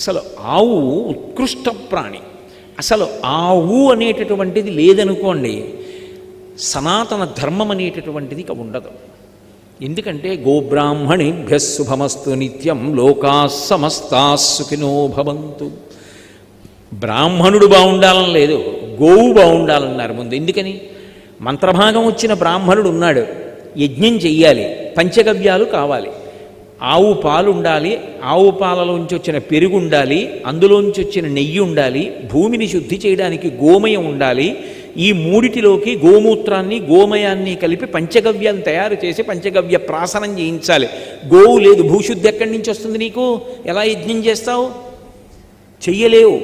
అసలు ఆవు ఉత్కృష్ట ప్రాణి. అసలు ఆవు అనేటటువంటిది లేదనుకోండి, సనాతన ధర్మం అనేటటువంటిది ఇక ఉండదు. ఎందుకంటే గోబ్రాహ్మణేభ్య శుభమస్తు నిత్యం లోకా సమస్తా సుఖినో భవంతు. బ్రాహ్మణుడు బాగుండాలని లేదు, గోవు బాగుండాలన్నారు ముందు. ఎందుకని? మంత్రభాగం వచ్చిన బ్రాహ్మణుడు ఉన్నాడు, యజ్ఞం చెయ్యాలి, పంచగవ్యాలు కావాలి, ఆవు పాలు ఉండాలి, ఆవు పాలలోంచి వచ్చిన పెరుగు ఉండాలి, అందులోంచి వచ్చిన నెయ్యి ఉండాలి, భూమిని శుద్ధి చేయడానికి గోమయం ఉండాలి. ఈ మూడిటిలోకి గోమూత్రాన్ని గోమయాన్ని కలిపి పంచగవ్యం తయారు చేసి పంచగవ్య ప్రాసనం చేయించాలి. గోవు లేదు, భూశుద్ధి ఎక్కడి నుంచి వస్తుంది నీకు? ఎలా యజ్ఞం చేస్తావు? చెయ్యలేవు.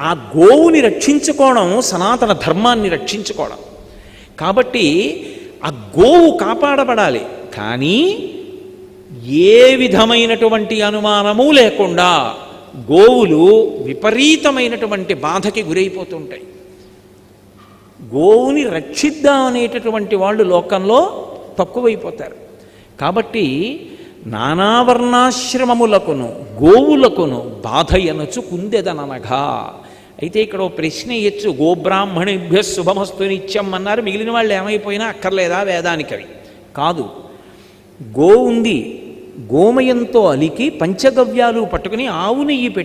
ఆ గోవుని రక్షించుకోవడం సనాతన ధర్మాన్ని రక్షించుకోవడం. కాబట్టి ఆ గోవు కాపాడబడాలి. కానీ ఏ విధమైనటువంటి అనుమానము లేకుండా గోవులు విపరీతమైనటువంటి బాధకి గురైపోతుంటాయి. గోవుని రక్షిద్దామనేటటువంటి వాళ్ళు లోకంలో తక్కువైపోతారు. కాబట్టి నానావర్ణాశ్రమములకును గోవులకును బాధ ఎనచు కుందెదననగా. అయితే ఇక్కడ ఓ ప్రశ్న ఇయ్యచ్చు, గోబ్రాహ్మణేభ్య శుభమస్తు నిత్యం అన్నారు, మిగిలిన వాళ్ళు ఏమైపోయినా అక్కర్లేదా వేదానికవి? కాదు. గో ఉంది, గోమయంతో అలికి పంచగవ్యాలు పట్టుకుని ఆవు నెయ్యి పెట్టి